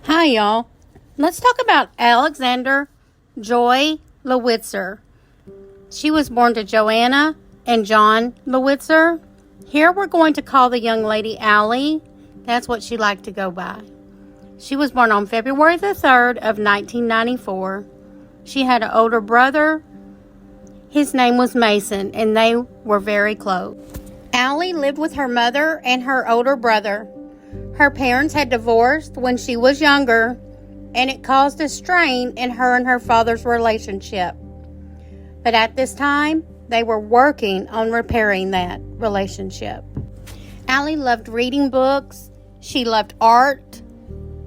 Hi, y'all. Let's talk about Alexandria Joy Lowitzer. She was born to Joanna and John Lowitzer. Here we're going to call the young lady Allie. That's what she liked to go by. She was born on February the 3rd of 1994. She had an older brother. His name was Mason, and they were very close. Allie lived with her mother and her older brother. Her parents had divorced when she was younger, and it caused a strain in her and her father's relationship. But at this time, they were working on repairing that relationship. Allie loved reading books. She loved art.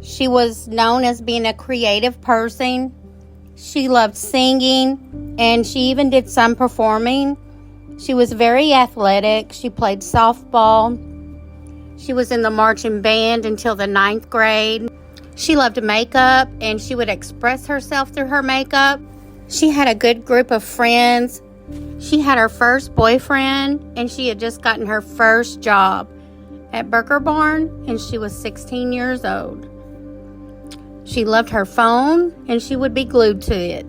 She was known as being a creative person. She loved singing, and she even did some performing. She was very athletic. She played softball. She was in the marching band until the 9th grade. She loved makeup, and she would express herself through her makeup. She had a good group of friends. She had her first boyfriend, and she had just gotten her first job at Burger Barn, and she was 16 years old. She loved her phone, and she would be glued to it.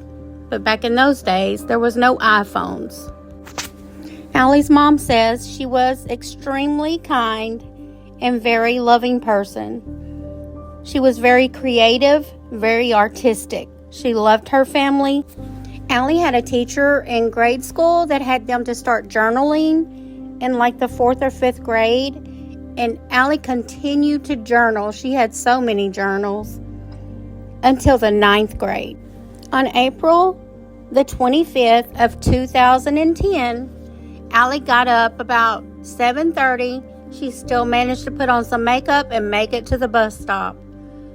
But back in those days, there was no iPhones. Allie's mom says she was extremely kind and very loving person. She was very creative, very artistic. She loved her family. Allie had a teacher in grade school that had them to start journaling in like the 4th or 5th grade. And Allie continued to journal. She had so many journals until the 9th grade. On April the 25th of 2010, Allie got up about 7:30. She still managed to put on some makeup and make it to the bus stop.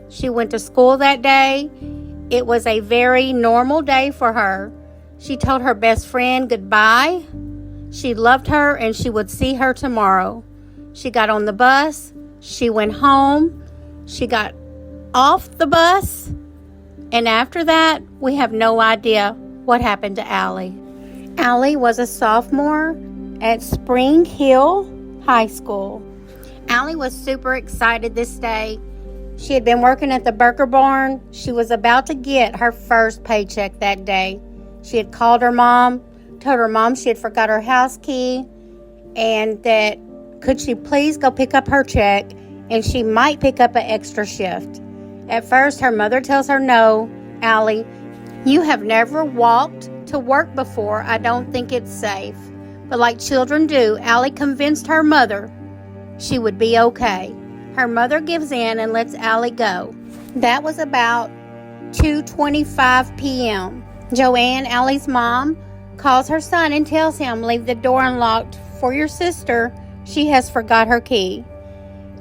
She went to school that day. It was a very normal day for her. She told her best friend goodbye. She loved her and she would see her tomorrow. She got on the bus. She went home. She got off the bus. And after that, we have no idea what happened to Allie. Allie was a sophomore at Spring Hill High School. Allie was super excited this day. She had been working at the Burger Barn. She was about to get her first paycheck that day. She had called her mom, told her mom she had forgot her house key, and that could she please go pick up her check, and she might pick up an extra shift. At first, her mother tells her, "No, Allie, you have never walked to work before. I don't think it's safe." But like children do, Allie convinced her mother she would be okay. Her mother gives in and lets Allie go. That was about 2:25 p.m. Joanne, Allie's mom, calls her son and tells him, "Leave the door unlocked for your sister. She has forgot her key."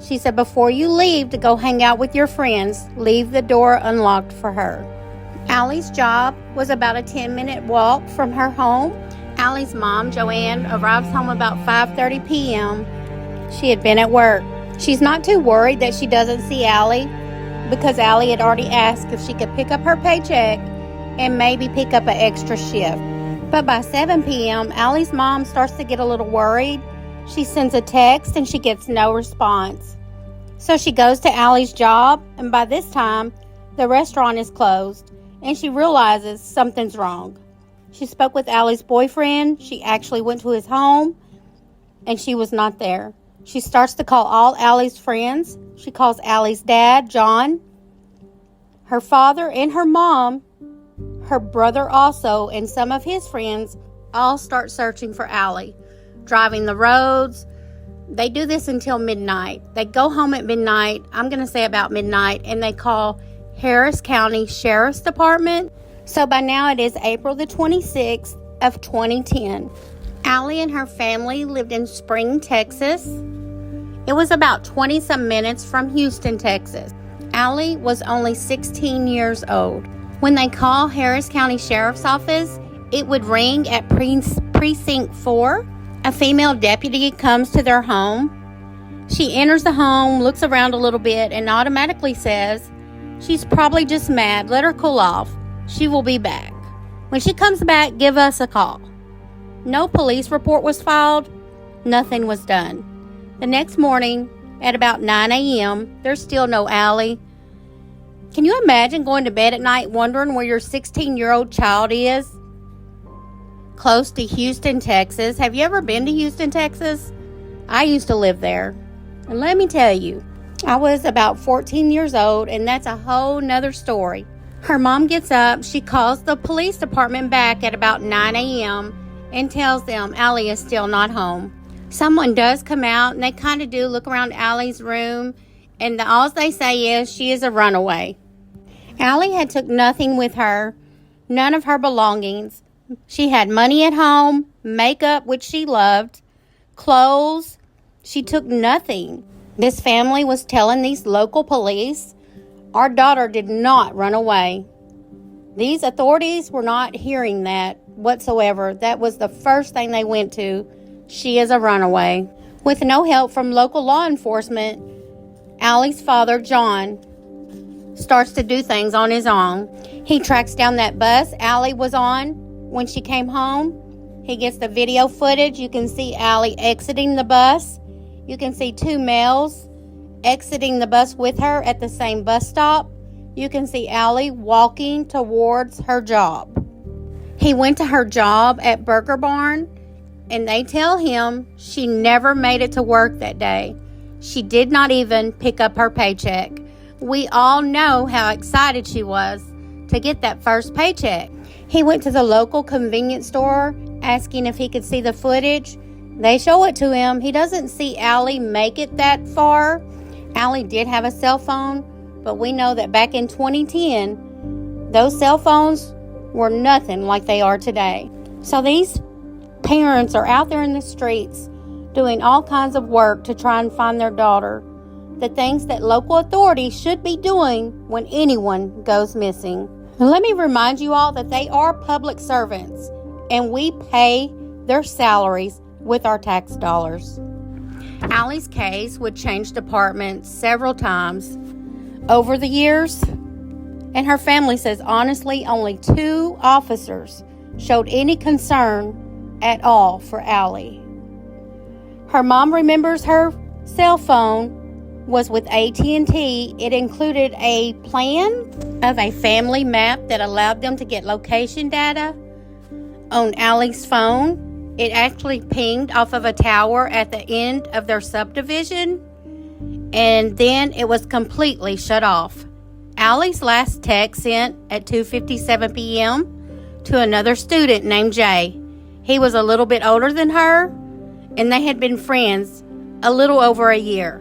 She said, "Before you leave to go hang out with your friends, leave the door unlocked for her." Allie's job was about a 10-minute walk from her home. Allie's mom, Joanne, arrives home about 5:30 p.m. She had been at work. She's not too worried that she doesn't see Allie because Allie had already asked if she could pick up her paycheck and maybe pick up an extra shift. But by 7 p.m., Allie's mom starts to get a little worried. She sends a text and she gets no response. So she goes to Allie's job, and by this time, the restaurant is closed, and she realizes something's wrong. She spoke with Allie's boyfriend. She actually went to his home, and she was not there. She starts to call all Allie's friends. She calls Allie's dad, John, her father, and her mom, her brother also, and some of his friends all start searching for Allie, driving the roads. They do this until midnight. They go home at midnight, I'm going to say about midnight, and they call Harris County Sheriff's Department. So by now it is April the 26th of 2010. Allie and her family lived in Spring, Texas. It was about 20-some minutes from Houston, Texas. Allie was only 16 years old. When they call Harris County Sheriff's Office, it would ring at Precinct 4. A female deputy comes to their home. She enters the home, looks around a little bit, and automatically says, "She's probably just mad. Let her cool off. She will be back. When she comes back, give us a call." No police report was filed. Nothing was done. The next morning, at about 9 a.m., there's still no Allie. Can you imagine going to bed at night wondering where your 16-year-old child is? Close to Houston, Texas. Have you ever been to Houston, Texas? I used to live there. And let me tell you, I was about 14 years old, and that's a whole nother story. Her mom gets up, she calls the police department back at about 9 a.m. and tells them Allie is still not home. Someone does come out, and they kind of do look around Allie's room, and all they say is she is a runaway. Allie had took nothing with her, none of her belongings. She had money at home, makeup, which she loved, clothes. She took nothing. This family was telling these local police, our daughter did not run away. These authorities were not hearing that whatsoever. That was the first thing they went to. She is a runaway. With no help from local law enforcement, Allie's father, John, starts to do things on his own. He tracks down that bus Allie was on when she came home. He gets the video footage. You can see Allie exiting the bus. You can see two males exiting the bus with her at the same bus stop. You can see Allie walking towards her job. He went to her job at Burger Barn, and they tell him she never made it to work that day. She did not even pick up her paycheck. We all know how excited she was to get that first paycheck. He went to the local convenience store asking if he could see the footage. They show it to him. He doesn't see Allie make it that far. Allie did have a cell phone, but we know that back in 2010, those cell phones were nothing like they are today. So these parents are out there in the streets doing all kinds of work to try and find their daughter. The things that local authorities should be doing when anyone goes missing. And let me remind you all that they are public servants, and we pay their salaries with our tax dollars. Allie's case would change departments several times over the years, and her family says honestly only 2 officers showed any concern at all for Allie. Her mom remembers her cell phone was with AT&T. It included a plan of a family map that allowed them to get location data on Allie's phone. It actually pinged off of a tower at the end of their subdivision, and then it was completely shut off. Allie's last text sent at 2:57 p.m. to another student named Jay. He was a little bit older than her, and they had been friends a little over a year.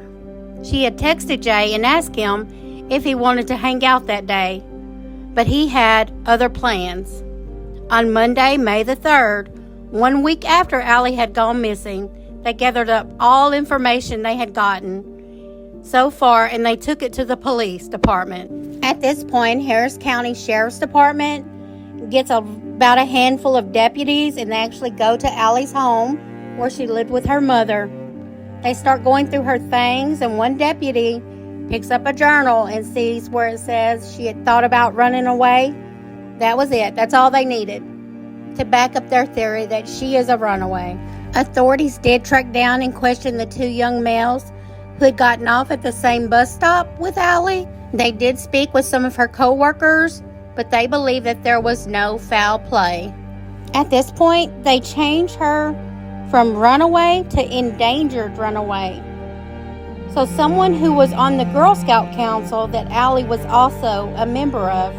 She had texted Jay and asked him if he wanted to hang out that day, but he had other plans. On Monday, May the 3rd, 1 week after Allie had gone missing, they gathered up all information they had gotten so far, and they took it to the police department. At this point, Harris County Sheriff's Department gets about a handful of deputies, and they actually go to Allie's home where she lived with her mother. They start going through her things, and one deputy picks up a journal and sees where it says she had thought about running away. That was it. That's all they needed to back up their theory that she is a runaway. Authorities did track down and question the 2 young males who had gotten off at the same bus stop with Allie. They did speak with some of her co-workers, but they believe that there was no foul play. At this point, they changed her from runaway to endangered runaway. So someone who was on the Girl Scout Council that Allie was also a member of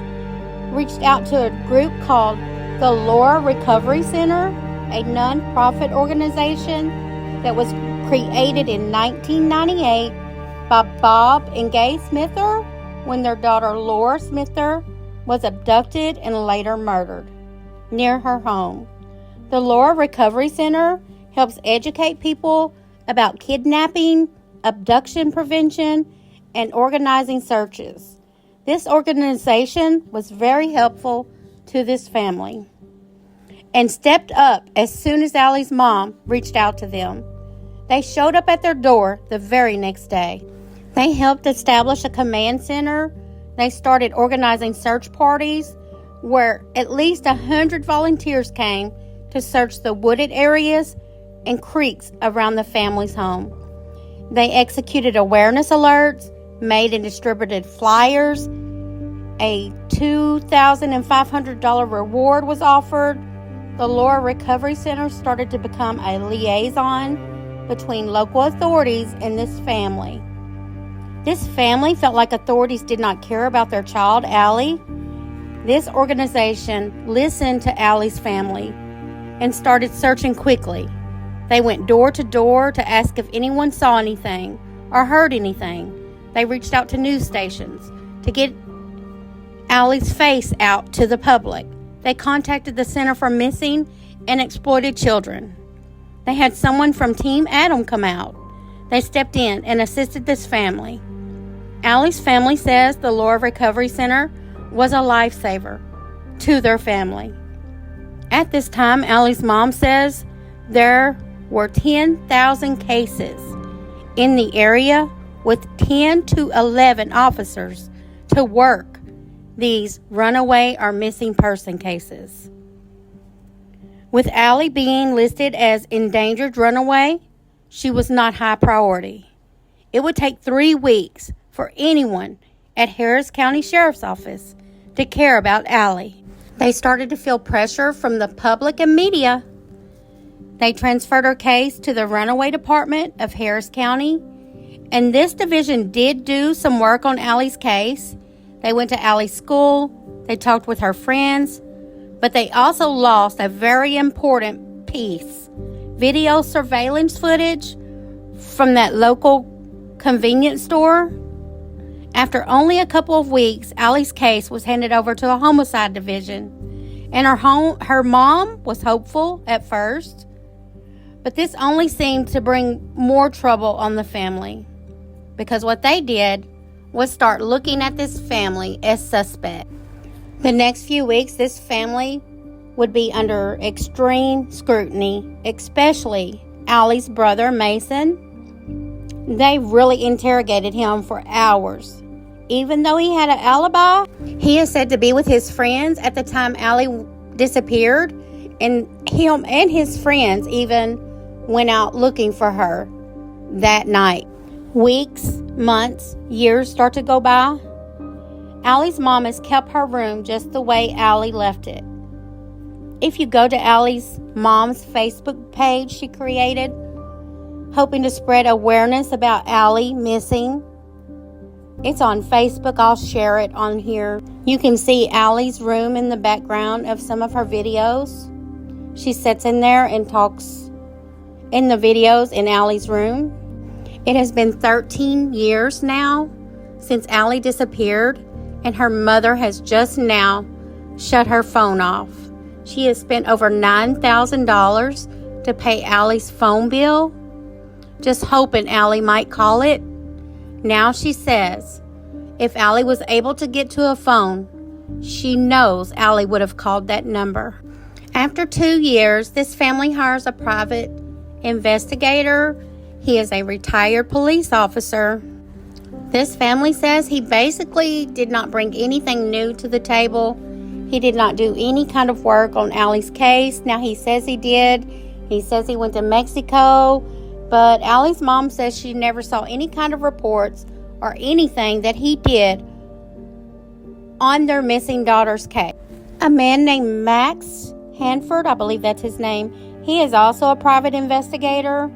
reached out to a group called the Laura Recovery Center, a non-profit organization that was created in 1998 by Bob and Gay Smither when their daughter Laura Smither was abducted and later murdered near her home. The Laura Recovery Center helps educate people about kidnapping, abduction prevention, and organizing searches. This organization was very helpful to this family and stepped up as soon as Allie's mom reached out to them. They showed up at their door the very next day. They helped establish a command center. They started organizing search parties where at least 100 volunteers came to search the wooded areas and creeks around the family's home. They executed awareness alerts, made and distributed flyers, A $2,500 reward was offered. The Laura Recovery Center started to become a liaison between local authorities and this family. This family felt like authorities did not care about their child, Allie. This organization listened to Allie's family and started searching quickly. They went door to door to ask if anyone saw anything or heard anything. They reached out to news stations to get Allie's face out to the public. They contacted the Center for Missing and Exploited Children. They had someone from Team Adam come out. They stepped in and assisted this family. Allie's family says the Laura Recovery Center was a lifesaver to their family. At this time, Allie's mom says there were 10,000 cases in the area with 10 to 11 officers to work these runaway or missing person cases. With Allie being listed as endangered runaway, she was not high priority. It would take 3 weeks for anyone at Harris County Sheriff's Office to care about Allie. They started to feel pressure from the public and media. They transferred her case to the Runaway Department of Harris County, and this division did do some work on Allie's case. They went to Allie's school, they talked with her friends, but they also lost a very important piece: video surveillance footage from that local convenience store. After only a couple of weeks, Allie's case was handed over to a homicide division, and her mom was hopeful at first, but this only seemed to bring more trouble on the family, because what they did was start looking at this family as suspect. The next few weeks, this family would be under extreme scrutiny, especially Allie's brother, Mason. They really interrogated him for hours. Even though he had an alibi, he is said to be with his friends at the time Allie disappeared, and him and his friends even went out looking for her that night. Weeks, months, years start to go by. Allie's mom has kept her room just the way Allie left it. If you go to Allie's mom's Facebook page she created, hoping to spread awareness about Allie missing, it's on Facebook. I'll share it on here. You can see Allie's room in the background of some of her videos. She sits in there and talks in the videos in Allie's room. It has been 13 years now since Allie disappeared, and her mother has just now shut her phone off. She has spent over $9,000 to pay Allie's phone bill, just hoping Allie might call it. Now she says if Allie was able to get to a phone, she knows Allie would have called that number. After 2 years, this family hires a private investigator. He is a retired police officer. This family says he basically did not bring anything new to the table. He did not do any kind of work on Allie's case. Now, he says he did. He says he went to Mexico, but Allie's mom says she never saw any kind of reports or anything that he did on their missing daughter's case. A man named Max Hanford, I believe that's his name, he is also a private investigator.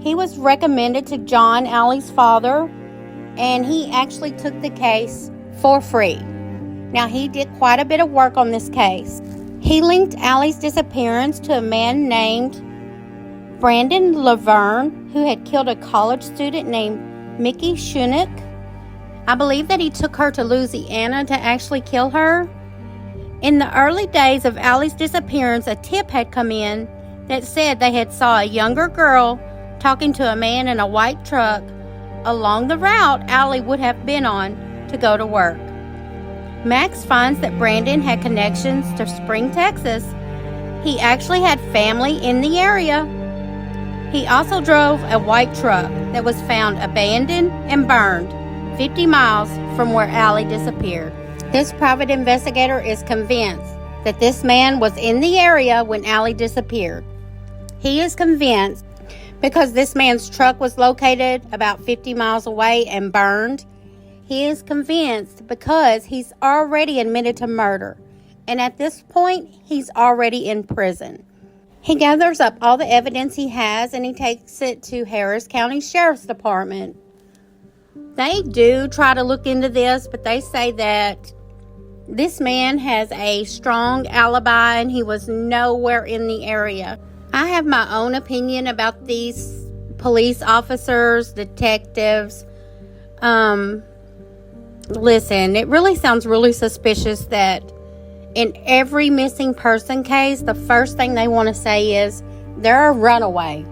He was recommended to John, Allie's father, and he actually took the case for free. Now, he did quite a bit of work on this case. He linked Allie's disappearance to a man named Brandon Laverne, who had killed a college student named Mickey Shunick. I believe that he took her to Louisiana to actually kill her. In the early days of Allie's disappearance, a tip had come in that said they had saw a younger girl talking to a man in a white truck along the route Allie would have been on to go to work. Max finds that Brandon had connections to Spring, Texas. He actually had family in the area. He also drove a white truck that was found abandoned and burned 50 miles from where Allie disappeared. This private investigator is convinced that this man was in the area when Allie disappeared. He is convinced because this man's truck was located about 50 miles away and burned. He is convinced because he's already admitted to murder. And at this point, he's already in prison. He gathers up all the evidence he has and he takes it to Harris County Sheriff's Department. They do try to look into this, but they say that this man has a strong alibi and he was nowhere in the area. I have my own opinion about these police officers, detectives. Listen, it really sounds really suspicious that in every missing person case, the first thing they want to say is they're a runaway.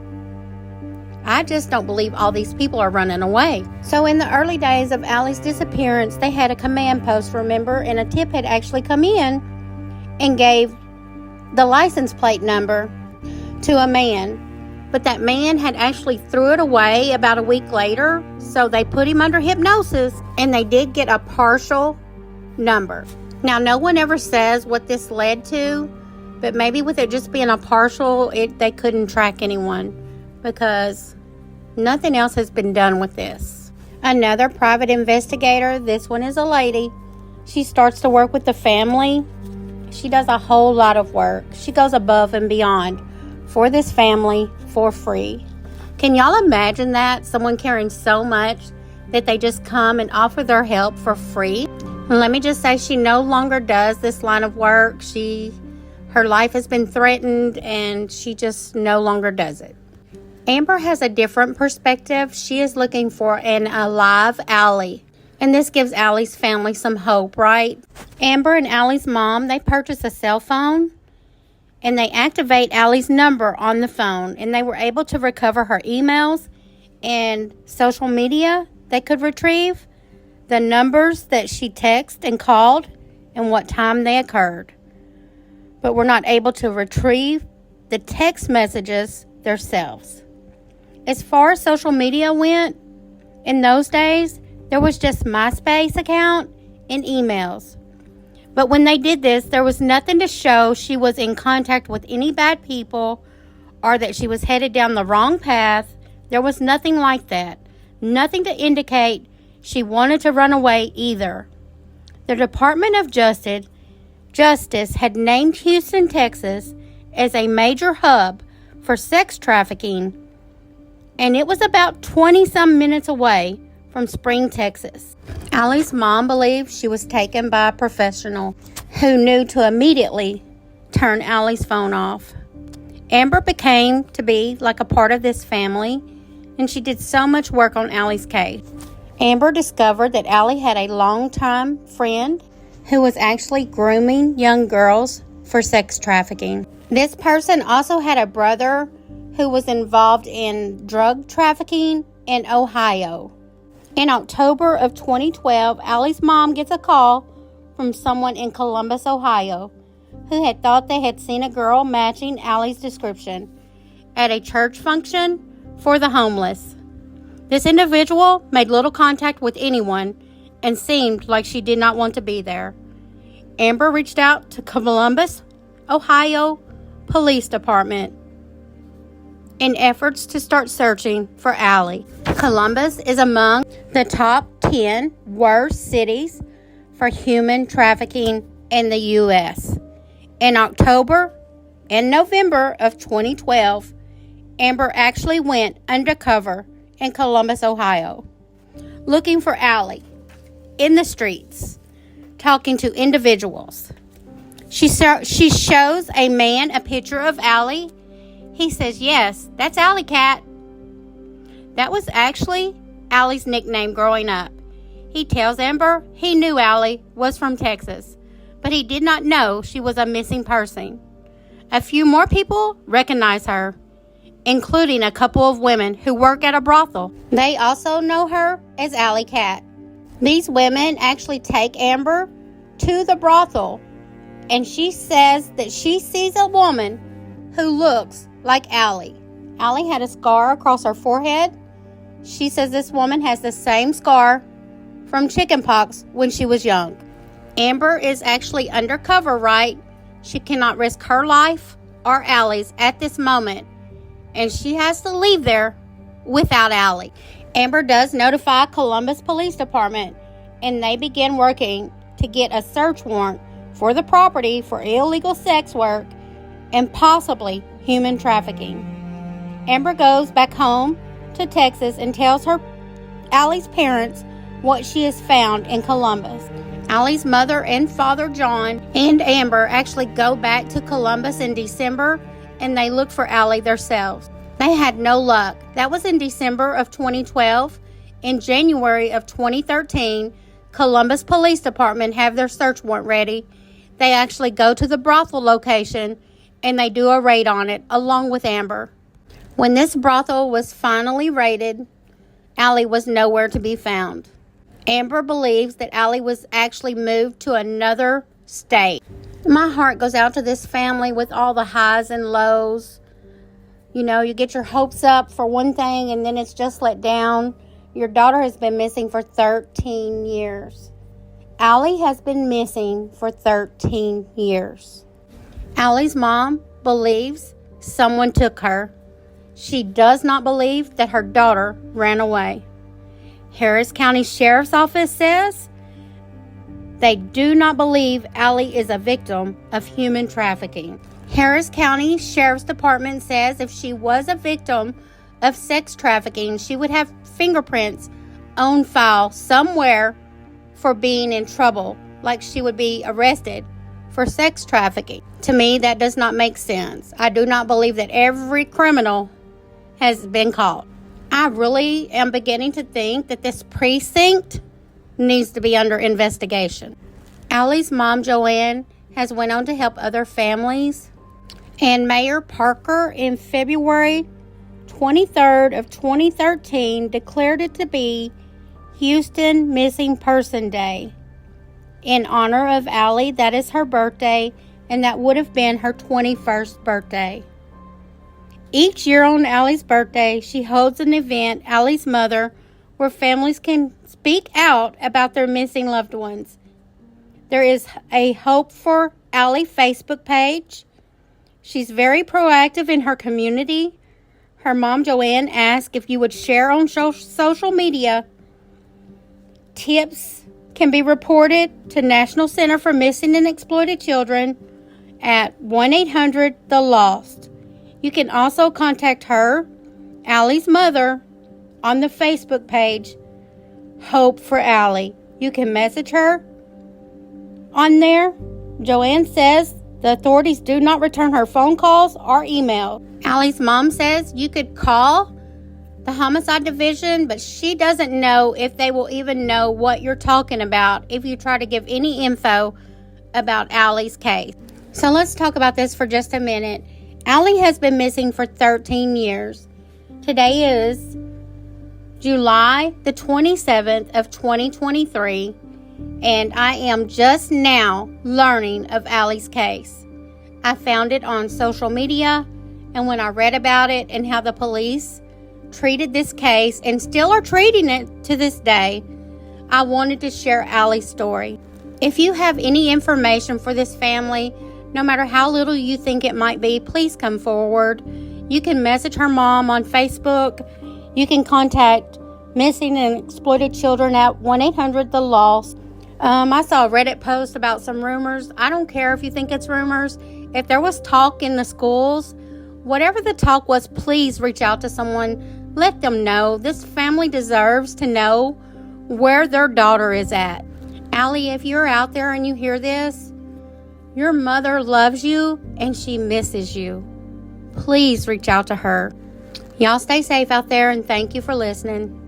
I just don't believe all these people are running away. So in the early days of Allie's disappearance, they had a command post, remember, and a tip had actually come in and gave the license plate number to a man. But that man had actually threw it away about a week later, so they put him under hypnosis, and they did get a partial number. Now, no one ever says what this led to, but maybe with it just being a partial, they couldn't track anyone because nothing else has been done with this. Another private investigator, this one is a lady. She starts to work with the family. She does a whole lot of work. She goes above and beyond for this family for free. Can y'all imagine that? Someone caring so much that they just come and offer their help for free? And let me just say, she no longer does this line of work. Her life has been threatened and she just no longer does it. Amber has a different perspective. She is looking for an alive Allie. And this gives Allie's family some hope, right? Amber and Allie's mom, they purchase a cell phone and they activate Allie's number on the phone. And they were able to recover her emails and social media they could retrieve, the numbers that she texted and called, and what time they occurred. But were not able to retrieve the text messages themselves. As far as social media went, in those days, there was just MySpace account and emails. But when they did this, there was nothing to show she was in contact with any bad people or that she was headed down the wrong path. There was nothing like that. Nothing to indicate she wanted to run away either. The Department of Justice had named Houston, Texas as a major hub for sex trafficking, and it was about 20-some minutes away from Spring, Texas. Allie's mom believed she was taken by a professional who knew to immediately turn Allie's phone off. Amber became to be like a part of this family, and she did so much work on Allie's case. Amber discovered that Allie had a longtime friend who was actually grooming young girls for sex trafficking. This person also had a brother who was involved in drug trafficking in Ohio. In October of 2012, Allie's mom gets a call from someone in Columbus, Ohio, who had thought they had seen a girl matching Allie's description at a church function for the homeless. This individual made little contact with anyone and seemed like she did not want to be there. Amber reached out to Columbus, Ohio Police Department in efforts to start searching for Allie. Columbus is among the top 10 worst cities for human trafficking in the U.S. In October and November of 2012, Amber actually went undercover in Columbus, Ohio, looking for Allie in the streets, talking to individuals. She shows a man a picture of Allie. He says, "Yes, that's Allie, cat." That was actually Allie's nickname growing up. He tells Amber he knew Allie was from Texas, but he did not know she was a missing person. A few more people recognize her, including a couple of women who work at a brothel. They also know her as Allie Cat. These women actually take Amber to the brothel, and she says that she sees a woman who looks like Allie. Allie had a scar across her forehead. She says this woman has the same scar from chickenpox when she was young. Amber is actually undercover, right? She cannot risk her life or Allie's at this moment, and she has to leave there without Allie. Amber does notify Columbus Police Department, and they began working to get a search warrant for the property for illegal sex work and possibly human trafficking. Amber goes back home to Texas and tells Allie's parents what she has found in Columbus. Allie's mother and father, John, and Amber actually go back to Columbus in December, and they look for Allie themselves. They had no luck. That was in December of 2012. In January of 2013, Columbus Police Department have their search warrant ready. They actually go to the brothel location and they do a raid on it along with Amber. When this brothel was finally raided, Allie was nowhere to be found. Amber believes that Allie was actually moved to another state. My heart goes out to this family with all the highs and lows. You know, you get your hopes up for one thing and then it's just let down. Your daughter has been missing for 13 years. Allie has been missing for 13 years. Allie's mom believes someone took her. She does not believe that her daughter ran away. Harris County Sheriff's Office says they do not believe Allie is a victim of human trafficking. Harris County Sheriff's Department says if she was a victim of sex trafficking, she would have fingerprints on file somewhere for being in trouble, like she would be arrested for sex trafficking. To me, that does not make sense. I do not believe that every criminal has been caught. I really am beginning to think that this precinct needs to be under investigation. Allie's mom, Joanne, has went on to help other families. And Mayor Parker, in February 23rd of 2013, declared it to be Houston Missing Person Day. In honor of Allie, that is her birthday, and that would have been her 21st birthday. Each year on Allie's birthday, she holds an event, Allie's Mother, where families can speak out about their missing loved ones. There is a Hope for Allie Facebook page. She's very proactive in her community. Her mom, Joanne, asked if you would share on social media. Tips can be reported to National Center for Missing and Exploited Children at 1-800-THE-LOST. You can also contact her, Allie's mother, on the Facebook page, Hope for Allie. You can message her on there. Joanne says the authorities do not return her phone calls or email. Allie's mom says you could call the homicide division, but she doesn't know if they will even know what you're talking about if you try to give any info about Allie's case. So let's talk about this for just a minute. Allie has been missing for 13 years. Today is July the 27th of 2023, and I am just now learning of Allie's case. I found it on social media, and when I read about it and how the police treated this case and still are treating it to this day, I wanted to share Allie's story. If you have any information for this family, no matter how little you think it might be, please come forward. You can message her mom on Facebook. You can contact Missing and Exploited Children at 1-800-THE-LOST. I saw a Reddit post about some rumors. I don't care if you think it's rumors. If there was talk in the schools, whatever the talk was, please reach out to someone. Let them know. This family deserves to know where their daughter is at. Allie, if you're out there and you hear this, your mother loves you and she misses you. Please reach out to her. Y'all stay safe out there and thank you for listening.